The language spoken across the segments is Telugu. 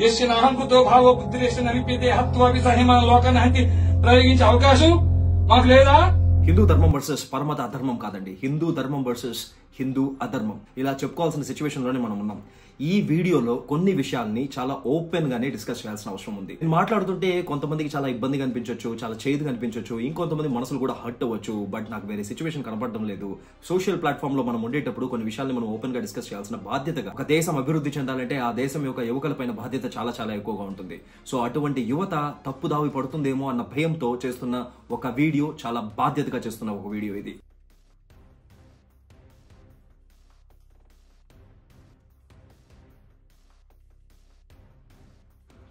యస్య నాహంకుతో భావ బుద్ధిరేష నలిపితే హత్వాపి సహిమ లోకాన్ని ప్రయోగించే అవకాశం మాకు లేదా? హిందూ ధర్మం వర్సెస్ పరమత అధర్మం కాదండి, హిందూ ధర్మం వర్సెస్ హిందూ అధర్మం. ఇలా చెప్పుకోవాల్సిన సిచ్యువేషన్ లోనే మనం ఉన్నాం. ఈ వీడియోలో కొన్ని విషయాల్ని చాలా ఓపెన్ గానే డిస్కస్ చేయాల్సిన అవసరం ఉంది. నేను మాట్లాడుతుంటే కొంతమందికి చాలా ఇబ్బందిగా అనిపించవచ్చు, చాలా చేదుగా అనిపించవచ్చు, ఇంకొంతమంది మనసులు కూడా హర్ట్ అవ్వచ్చు. బట్ నాకు వేరే సిచ్యువేషన్ కనపడడం లేదు. సోషల్ ప్లాట్ఫామ్ లో మనం ఉండేటప్పుడు కొన్ని విషయాల్ని మనం ఓపెన్ గా డిస్కస్ చేయాల్సిన బాధ్యతగా, ఒక దేశం అభివృద్ధి చెందాలంటే ఆ దేశం యొక్క యువకులపైన బాధ్యత చాలా చాలా ఎక్కువగా ఉంటుంది. సో అటువంటి యువత తప్పుదావి పడుతుందేమో అన్న భయంతో చేస్తున్న ఒక వీడియో, చాలా బాధ్యతగా చేస్తున్న ఒక వీడియో ఇది.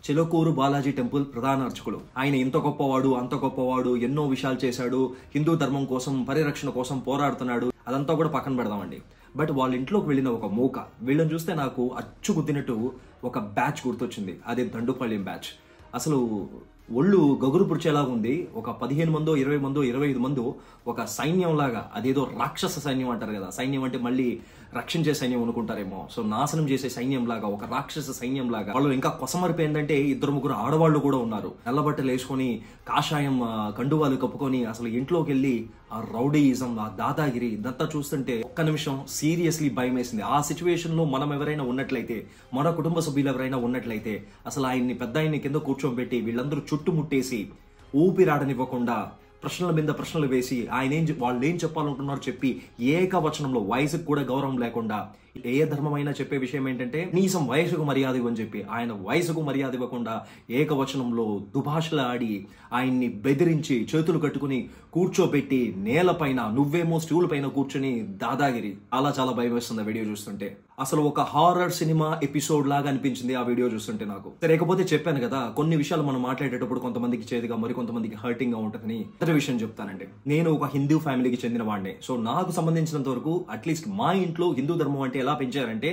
చిలకూరు బాలాజీ టెంపుల్ ప్రధాన అర్చకులు. ఆయన ఇంత గొప్పవాడు, అంత గొప్పవాడు, ఎన్నో విషయాలు చేశాడు, హిందూ ధర్మం కోసం, పరిరక్షణ కోసం పోరాడుతున్నాడు, అదంతా కూడా పక్కన పెడదామండి. బట్ వాళ్ళ ఇంట్లోకి వెళ్ళిన ఒక మూక, వీళ్ళని చూస్తే నాకు అచ్చు గుద్దినట్టు ఒక బ్యాచ్ గుర్తొచ్చింది. అదే దండుపాళ్యం బ్యాచ్. అసలు ఒళ్ళు గగురు పుడిచేలా ఉంది. ఒక 15 మందో 20 మందో 25 మందో ఒక సైన్యం లాగా, అదేదో రాక్షస సైన్యం అంటారు కదా, సైన్యం అంటే మళ్ళీ రక్షించే సైన్యం అనుకుంటారేమో. సో నాశనం చేసే సైన్యం లాగా, ఒక రాక్షస సైన్యం లాగా. వాళ్ళు ఇంకా కొసమరిపి ఏంటంటే 2-3 ఆడవాళ్లు కూడా ఉన్నారు. నల్లబట్టలు వేసుకొని, కాషాయం కండువాలు కప్పుకొని అసలు ఇంట్లోకి వెళ్ళి ఆ రౌడీయిజం, ఆ దాదాగిరి ఇదంతా చూస్తుంటే ఒక్క నిమిషం సీరియస్లీ భయం వేసింది. ఆ సిచ్యువేషన్ లో మనం ఎవరైనా ఉన్నట్లయితే, మన కుటుంబ సభ్యులు ఎవరైనా ఉన్నట్లయితే, అసలు ఆయన్ని పెద్ద ఆయన్ని కింద కూర్చోబెట్టి వీళ్ళందరూ చుట్టుముట్టేసి ఊపిరాడనివ్వకుండా ప్రశ్నల మీద ప్రశ్నలు వేసి వాళ్ళు ఏం చెప్పాలనుకున్నారో చెప్పి ఏకవచనంలో, వయసుకు కూడా గౌరవం లేకుండా, ఏ ధర్మమైనా చెప్పే విషయం ఏంటంటే కనీసం వయసుకు మర్యాద ఇవ్వని చెప్పి, ఆయన వయసుకు మర్యాద ఇవ్వకుండా ఏకవచనంలో దుభాషలు ఆడి ఆయన్ని బెదిరించి చేతులు కట్టుకుని కూర్చోబెట్టి నేలపైన, నువ్వేమో స్టూల్ పైన కూర్చొని దాదాగిరి. అలా చాలా భయం వేస్తుంది ఆ వీడియో చూస్తుంటే. అసలు ఒక హారర్ సినిమా ఎపిసోడ్ లాగా అనిపించింది ఆ వీడియో చూస్తుంటే నాకు. లేకపోతే చెప్పాను కదా, కొన్ని విషయాలు మనం మాట్లాడేటప్పుడు కొంతమందికి చేదుగా, మరి కొంతమందికి హర్టింగ్ గా ఉంటుందని. ఇతర విషయం చెప్తానండి. నేను ఒక హిందూ ఫ్యామిలీకి చెందిన వాడిని. సో నాకు సంబంధించినంత వరకు అట్లీస్ట్ మా ఇంట్లో హిందూ ధర్మం అంటే ఎలా పెంచారంటే,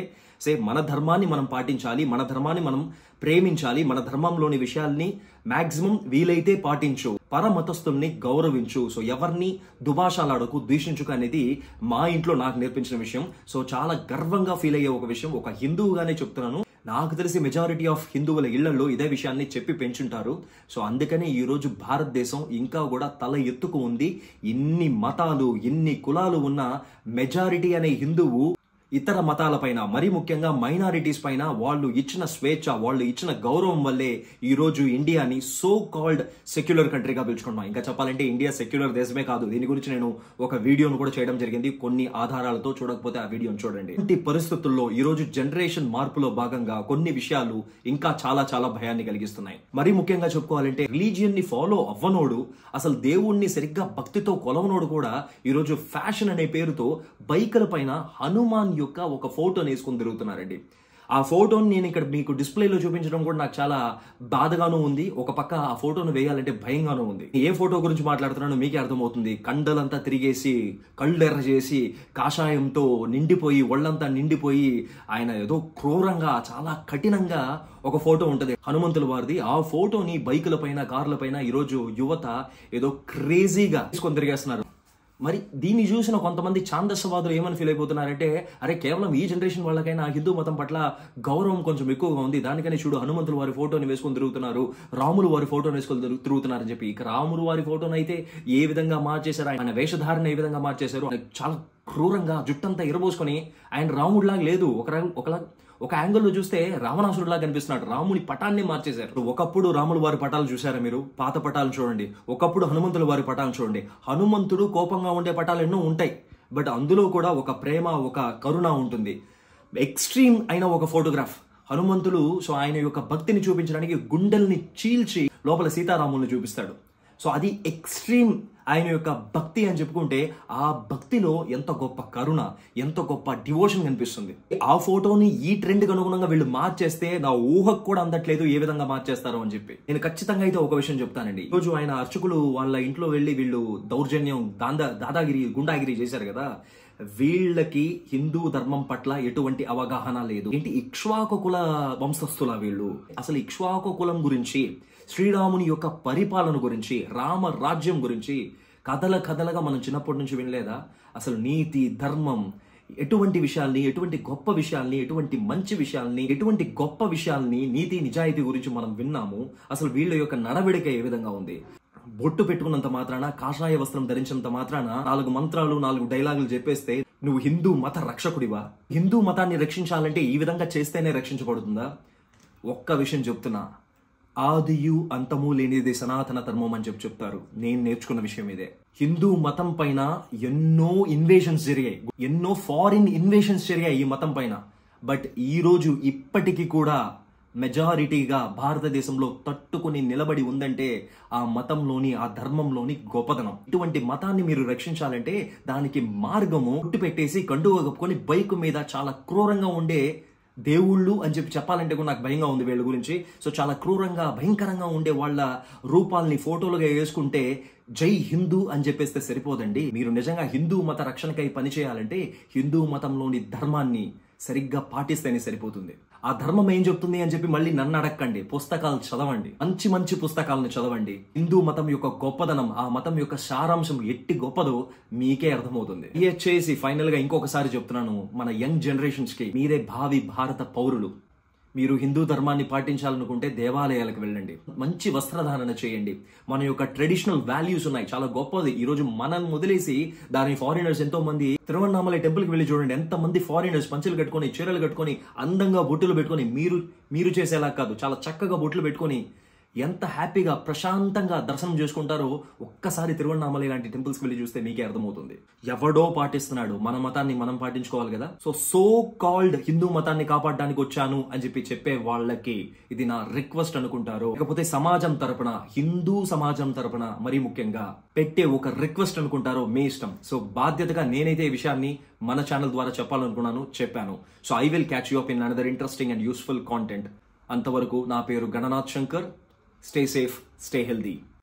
మన ధర్మాన్ని మనం పాటించాలి, మన ధర్మాన్ని మనం ప్రేమించాలి, మన ధర్మంలోని విషయాల్ని మాక్సిమం వీలైతే పాటించు, పరమతస్థుల్ని గౌరవించు, సో ఎవరిని దుభాషాలాడకు, ద్వేషించుకు అనేది మా ఇంట్లో నాకు నేర్పించిన విషయం. సో చాలా గర్వంగా ఫీల్ అయ్యే ఒక విషయం, ఒక హిందువుగానే చెప్తున్నాను. నాకు తెలిసి మెజారిటీ ఆఫ్ హిందువుల ఇళ్లలో ఇదే విషయాన్ని చెప్పి పెంచుంటారు. సో అందుకనే ఈ రోజు భారతదేశం ఇంకా కూడా తల ఎత్తుకు ఉంది. ఇన్ని మతాలు, ఇన్ని కులాలు ఉన్న మెజారిటీ అనే హిందువు ఇతర మతాల పైన, మరీ ముఖ్యంగా మైనారిటీస్ పైన వాళ్ళు ఇచ్చిన స్వేచ్ఛ, వాళ్ళు ఇచ్చిన గౌరవం వల్లే ఈ రోజు ఇండియాని సో కాల్డ్ సెక్యులర్ కంట్రీగా పిలుచుకున్నాం. ఇంకా చెప్పాలంటే ఇండియా సెక్యులర్ దేశమే కాదు. దీని గురించి నేను ఒక వీడియోను కూడా చేయడం జరిగింది, కొన్ని ఆధారాలతో. చూడకపోతే ఆ వీడియోను చూడండి. ఇలాంటి పరిస్థితుల్లో ఈ రోజు జనరేషన్ మార్పులో భాగంగా కొన్ని విషయాలు ఇంకా చాలా చాలా భయాన్ని కలిగిస్తున్నాయి. మరీ ముఖ్యంగా చెప్పుకోవాలంటే రిలీజియన్ ని ఫాలో అవ్వనోడు, అసలు దేవుణ్ణి సరిగ్గా భక్తితో కొలవనోడు కూడా ఈ రోజు ఫ్యాషన్ అనే పేరుతో బైకుల పైన హనుమాన్ యొక్క ఒక ఫోటోని వేసుకుని తిరుగుతున్నారండి. ఆ ఫోటోని నేను ఇక్కడ మీకు డిస్ప్లేలో చూపించడం కూడా నాకు చాలా బాధగానూ ఉంది. ఒక పక్క ఆ ఫోటోను వేయాలంటే భయంగానూ ఉంది. ఏ ఫోటో గురించి మాట్లాడుతున్నానో మీకే అర్థమవుతుంది. కండలంతా తిరిగేసి, కళ్ళు ఎర్ర చేసి, కాషాయంతో నిండిపోయి, ఒళ్ళంతా నిండిపోయి, ఆయన ఏదో క్రూరంగా, చాలా కఠినంగా ఒక ఫోటో ఉంటది హనుమంతుల వారిది. ఆ ఫోటోని బైకుల పైన, కార్ల పైన ఈరోజు యువత ఏదో క్రేజీగా తీసుకొని తిరిగేస్తున్నారు. మరి దీన్ని చూసిన కొంతమంది ఛాందసవాదులు ఏమని ఫీల్ అయిపోతున్నారంటే, అరే కేవలం ఈ జనరేషన్ వాళ్ళకైనా హిందూ మతం పట్ల గౌరవం కొంచెం ఎక్కువగా ఉంది, దానికని చూడు హనుమంతులు వారి ఫోటోని వేసుకొని తిరుగుతున్నారు, రాములు వారి ఫోటోని వేసుకొని తిరుగుతున్నారని చెప్పి. ఇక రాములు వారి ఫోటోని అయితే ఏ విధంగా మార్చేశారు, ఆయన వేషధారణ ఏ విధంగా మార్చేశారు, చాలా క్రూరంగా జుట్టంతా ఇరబోసుకొని, ఆయన రాముడిలాగా లేదు, ఒక యాంగిల్లో చూస్తే రావణాసురుడిలా కనిపిస్తున్నాడు. రాముని పటాన్ని మార్చేశారు. ఒకప్పుడు రాముల వారి పటాలు చూసారా మీరు? పాత పటాలు చూడండి. ఒకప్పుడు హనుమంతుల వారి పటాలు చూడండి. హనుమంతుడు కోపంగా ఉండే పటాలు ఎన్నో ఉంటాయి, బట్ అందులో కూడా ఒక ప్రేమ, ఒక కరుణ ఉంటుంది. ఎక్స్ట్రీమ్ అయిన ఒక ఫోటోగ్రాఫ్ హనుమంతుడు. సో ఆయన యొక్క భక్తిని చూపించడానికి గుండెల్ని చీల్చి లోపల సీతారాముల్ని చూపిస్తాడు. సో అది ఎక్స్ట్రీమ్ ఆయన యొక్క భక్తి అని చెప్పుకుంటే, ఆ భక్తిలో ఎంత గొప్ప కరుణ, ఎంత గొప్ప డివోషన్ కనిపిస్తుంది. ఆ ఫోటోని ఈ ట్రెండ్ కి అనుగుణంగా వీళ్ళు మార్చేస్తే నా ఊహకు కూడా అందట్లేదు ఏ విధంగా మార్చేస్తారో అని చెప్పి. నేను ఖచ్చితంగా అయితే ఒక విషయం చెప్తానండి. ఈ రోజు ఆయన అర్చకులు వాళ్ళ ఇంట్లో వెళ్లి వీళ్ళు దౌర్జన్యం, దాదాగిరి, గుండాగిరి చేశారు కదా, వీళ్ళకి హిందూ ధర్మం పట్ల ఎటువంటి అవగాహన లేదు. ఏంటి ఇక్ష్వాకు కుల వంశస్థుల వీళ్ళు? అసలు ఇక్ష్వాకు కులం గురించి, శ్రీరాముని యొక్క పరిపాలన గురించి, రామ రాజ్యం గురించి కథలుగా మనం చిన్నప్పటి నుంచి వినలేదా? అసలు నీతి, ధర్మం ఎటువంటి విషయాల్ని, ఎటువంటి గొప్ప విషయాల్ని, ఎటువంటి మంచి విషయాల్ని, ఎటువంటి గొప్ప విషయాల్ని, నీతి నిజాయితీ గురించి మనం విన్నాము. అసలు వీళ్ళ యొక్క నడవడిక ఏ విధంగా ఉంది? బొట్టు పెట్టుకున్నంత మాత్రాన, కాషాయ వస్త్రం ధరించినంత మాత్రాన 4 మంత్రాలు 4 డైలాగులు చెప్పేస్తే నువ్వు హిందూ మత రక్షకుడివా? హిందూ మతాన్ని రక్షించాలంటే ఈ విధంగా చేస్తేనే రక్షించబడుతుందా? ఒక్క విషయం చెప్తున్నా, ఆదియు అంతము లేనిది సనాతన ధర్మం అని చెప్తారు. నేను నేర్చుకున్న విషయం ఇదే. హిందూ మతం పైన ఎన్నో ఇన్వేషన్స్ జరిగాయి, ఎన్నో ఫారిన్ ఇన్వేషన్స్ జరిగాయి ఈ మతం పైన. బట్ ఈ రోజు ఇప్పటికీ కూడా మెజారిటీగా భారతదేశంలో తట్టుకుని నిలబడి ఉందంటే ఆ మతంలోని, ఆ ధర్మంలోని గొప్పదనం. ఇటువంటి మతాన్ని మీరు రక్షించాలంటే దానికి మార్గము పుట్టి పెట్టేసి కండువ కప్పుకొని బైక్ మీద చాలా క్రూరంగా ఉండే దేవుళ్ళు అని చెప్పాలంటే కూడా నాకు భయంగా ఉంది వీళ్ళ గురించి. సో చాలా క్రూరంగా, భయంకరంగా ఉండే వాళ్ళ రూపాల్ని ఫోటోలుగా వేసుకుంటే జై హిందూ అని చెప్పేస్తే సరిపోదండి. మీరు నిజంగా హిందూ మత రక్షణకై పనిచేయాలంటే హిందూ మతంలోని ధర్మాన్ని సరిగ్గా పాటిస్తేనే సరిపోతుంది. ఆ ధర్మం ఏం చెప్తుంది అని చెప్పి మళ్ళీ నన్ను అడగండి. పుస్తకాలు చదవండి, మంచి మంచి పుస్తకాలను చదవండి. హిందూ మతం యొక్క గొప్పదనం, ఆ మతం యొక్క సారాంశం ఎట్టి గొప్పదో మీకే అర్థమవుతుంది. ఇది చేసి ఫైనల్ గా ఇంకొకసారి చెప్తున్నాను, మన యంగ్ జనరేషన్స్ కి మీరే భావి భారత పౌరులు. మీరు హిందూ ధర్మాన్ని పాటించాలనుకుంటే దేవాలయాలకు వెళ్ళండి, మంచి వస్త్రధారణ చేయండి. మన యొక్క ట్రెడిషనల్ వాల్యూస్ ఉన్నాయి, చాలా గొప్పది. ఈ రోజు మనం వదిలేసి దాని ఫారినర్స్ ఎంతో మంది, తిరువన్నామలై టెంపుల్ కి వెళ్ళి చూడండి, ఎంత మంది ఫారినర్స్ పంచెలు కట్టుకొని, చీరలు కట్టుకొని, అందంగా బొట్టులు పెట్టుకొని, మీరు చేసేలా కాదు, చాలా చక్కగా బొట్లు పెట్టుకొని ఎంత హ్యాపీగా ప్రశాంతంగా దర్శనం చేసుకుంటారో ఒక్కసారి తిరువన్నామలై లాంటి టెంపుల్స్ కి వెళ్ళి చూస్తే మీకే అర్థమవుతుంది. ఎవడో పాటిస్తున్నాడు, మన మతాన్ని మనం పాటించుకోవాలి కదా. సో కాల్డ్ హిందూ మతాన్ని కాపాడడానికి వచ్చాను అని చెప్పే వాళ్ళకి ఇది నా రిక్వెస్ట్ అనుకుంటారు, లేకపోతే సమాజం తరపున, హిందూ సమాజం తరపున మరీ ముఖ్యంగా పెట్టే ఒక రిక్వెస్ట్ అనుకుంటారో మీ ఇష్టం. సో బాధ్యతగా నేనైతే ఈ విషయాన్ని మన ఛానల్ ద్వారా చెప్పాలనుకున్నాను, చెప్పాను. So I will catch you up in another interesting and useful content. అంతవరకు నా పేరు Gananath Shankar. Stay safe, stay healthy.